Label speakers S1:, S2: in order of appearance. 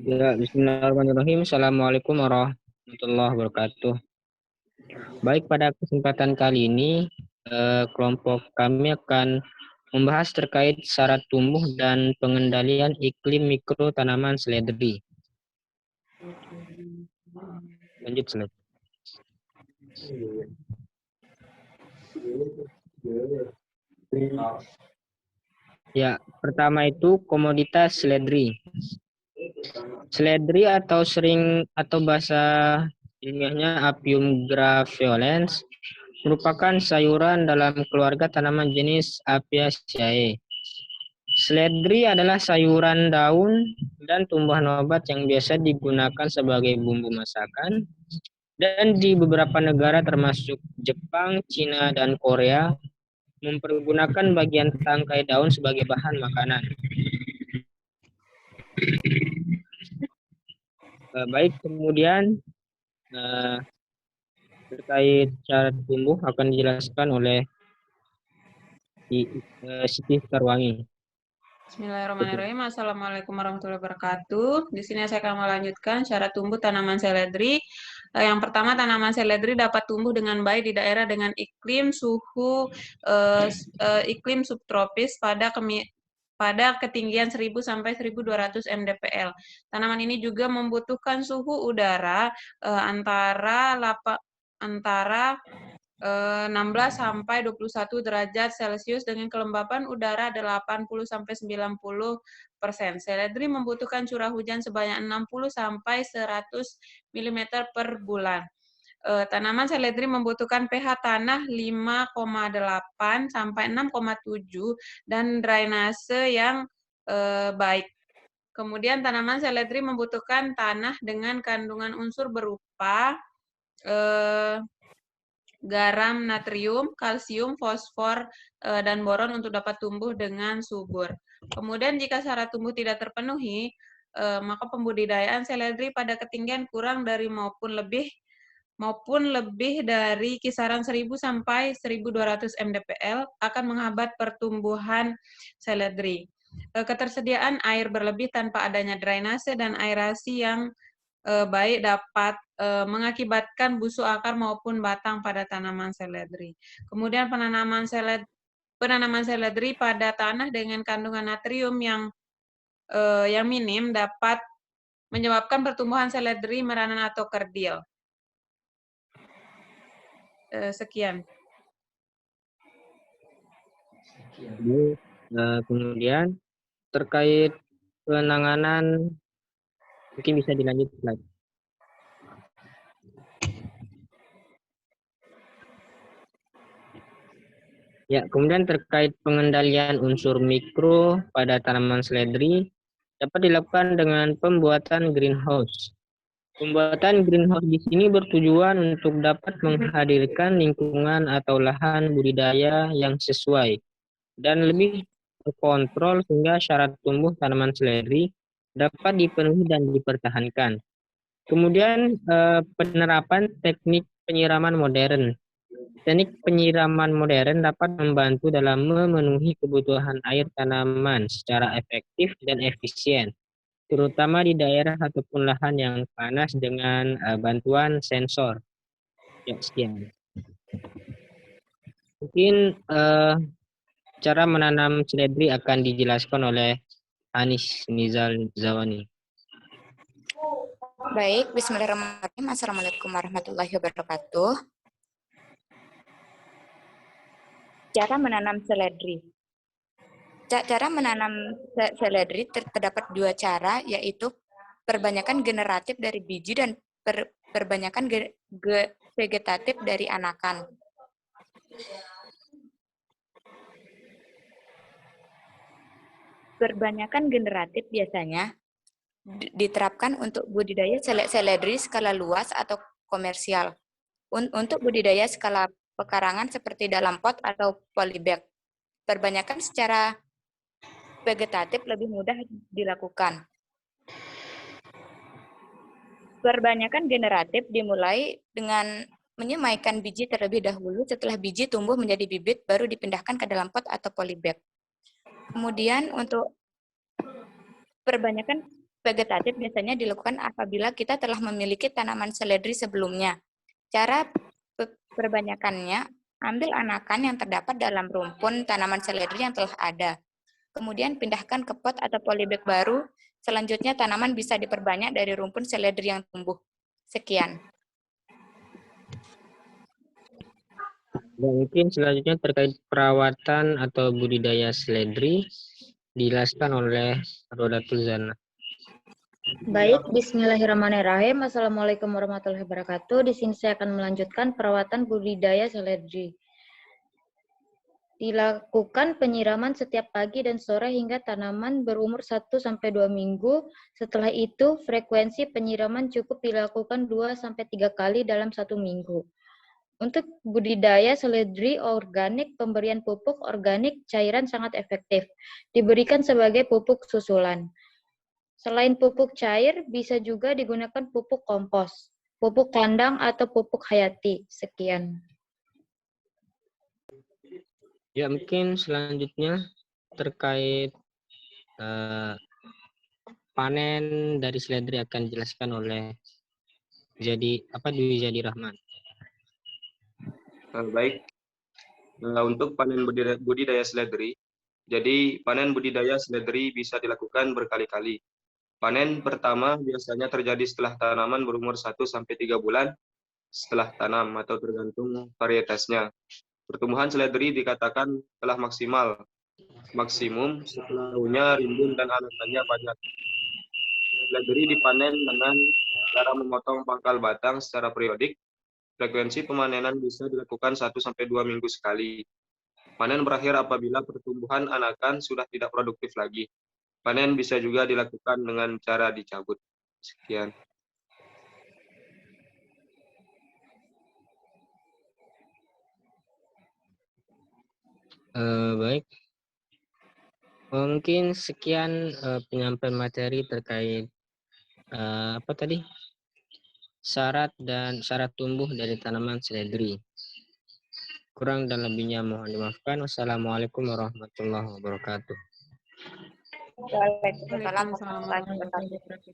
S1: Ya, bismillahirrahmanirrahim. Assalamualaikum warahmatullahi wabarakatuh. Baik, pada kesempatan kali ini, kelompok kami akan membahas terkait syarat tumbuh dan pengendalian iklim mikro tanaman seledri. Lanjut, slide. Ya, pertama itu komoditas seledri. Seledri atau bahasa ilmiahnya Apium graveolens merupakan sayuran dalam keluarga tanaman jenis Apiaceae. Seledri adalah sayuran daun dan tumbuhan obat yang biasa digunakan sebagai bumbu masakan, dan di beberapa negara termasuk Jepang, Cina, dan Korea mempergunakan bagian tangkai daun sebagai bahan makanan. Baik, kemudian terkait cara tumbuh akan dijelaskan oleh Siti Tarwangi.
S2: Bismillahirrahmanirrahim. Assalamualaikum warahmatullahi wabarakatuh. Di sini saya akan melanjutkan syarat tumbuh tanaman seledri. Yang pertama, tanaman seledri dapat tumbuh dengan baik di daerah dengan iklim iklim subtropis pada ketinggian 1000 sampai 1200 mdpl. Tanaman ini juga membutuhkan suhu udara antara 16 sampai 21 derajat Celcius dengan kelembapan udara 80 sampai 90%. Seledri membutuhkan curah hujan sebanyak 60 sampai 100 mm per bulan. Tanaman seledri membutuhkan pH tanah 5,8 sampai 6,7 dan drainase yang baik. Kemudian tanaman seledri membutuhkan tanah dengan kandungan unsur berupa garam, natrium, kalsium, fosfor, dan boron untuk dapat tumbuh dengan subur. Kemudian jika syarat tumbuh tidak terpenuhi, maka pembudidayaan seledri pada ketinggian kurang dari maupun lebih dari kisaran 1000 sampai 1200 mdpl akan menghambat pertumbuhan seledri. Ketersediaan air berlebih tanpa adanya drainase dan aerasi yang baik dapat mengakibatkan busuk akar maupun batang pada tanaman seledri. Kemudian penanaman seledri pada tanah dengan kandungan natrium yang minim dapat menyebabkan pertumbuhan seledri meranan atau kerdil. Sekian.
S1: Kemudian terkait penanganan, mungkin bisa dilanjut slide. Ya, kemudian terkait pengendalian unsur mikro pada tanaman seledri dapat dilakukan dengan pembuatan greenhouse. Pembuatan greenhouse di sini bertujuan untuk dapat menghadirkan lingkungan atau lahan budidaya yang sesuai dan lebih terkontrol sehingga syarat tumbuh tanaman seledri dapat dipenuhi dan dipertahankan. Kemudian penerapan teknik penyiraman modern. Teknik penyiraman modern dapat membantu dalam memenuhi kebutuhan air tanaman secara efektif dan efisien, terutama di daerah ataupun lahan yang panas dengan bantuan sensor. Ya, sekian. Mungkin cara menanam seledri akan dijelaskan oleh Anis Nizal Zawani.
S3: Baik, bismillahirrahmanirrahim. Assalamualaikum warahmatullahi wabarakatuh. Cara menanam seledri. Cara menanam seledri terdapat dua cara, yaitu perbanyakan generatif dari biji dan perbanyakan vegetatif dari anakan. Perbanyakan generatif biasanya diterapkan untuk budidaya seledri skala luas atau komersial. Untuk budidaya skala pekarangan seperti dalam pot atau polybag, perbanyakan secara vegetatif lebih mudah dilakukan. Perbanyakan generatif dimulai dengan menyemaikan biji terlebih dahulu. Setelah biji tumbuh menjadi bibit, baru dipindahkan ke dalam pot atau polybag. Kemudian untuk perbanyakan vegetatif biasanya dilakukan apabila kita telah memiliki tanaman seledri sebelumnya. Cara perbanyakannya, ambil anakan yang terdapat dalam rumpun tanaman seledri yang telah ada. Kemudian pindahkan ke pot atau polybag baru. Selanjutnya tanaman bisa diperbanyak dari rumpun seledri yang tumbuh. Sekian.
S1: Dan mungkin selanjutnya terkait perawatan atau budidaya seledri dijelaskan oleh Rodatul Zana.
S4: Baik, bismillahirrahmanirrahim. Assalamualaikum warahmatullahi wabarakatuh. Di sini saya akan melanjutkan perawatan budidaya seledri. Dilakukan penyiraman setiap pagi dan sore hingga tanaman berumur 1-2 minggu. Setelah itu, frekuensi penyiraman cukup dilakukan 2-3 kali dalam 1 minggu. Untuk budidaya seledri organik, pemberian pupuk organik cairan sangat efektif. Diberikan sebagai pupuk susulan. Selain pupuk cair, bisa juga digunakan pupuk kompos, pupuk kandang, atau pupuk hayati. Sekian.
S1: Ya, mungkin selanjutnya terkait panen dari seledri akan dijelaskan oleh Dwi Jadi Rahman.
S5: Baik, untuk panen budidaya seledri, jadi panen budidaya seledri bisa dilakukan berkali-kali. Panen pertama biasanya terjadi setelah tanaman berumur 1-3 bulan setelah tanam atau tergantung varietasnya. Pertumbuhan seledri dikatakan telah maksimum setelah daunnya rimbun dan anakannya banyak. Seledri dipanen dengan cara memotong pangkal batang secara periodik. Frekuensi pemanenan bisa dilakukan 1-2 minggu sekali. Panen berakhir apabila pertumbuhan anakan sudah tidak produktif lagi. Panen bisa juga dilakukan dengan cara dicabut. Sekian.
S1: Baik. Mungkin sekian penyampaian materi terkait syarat tumbuh dari tanaman seledri. Kurang dan lebihnya mohon dimaafkan. Wassalamualaikum warahmatullahi wabarakatuh.
S3: Waalaikumsalam
S2: Waalaikumsalam warahmatullahi wabarakatuh.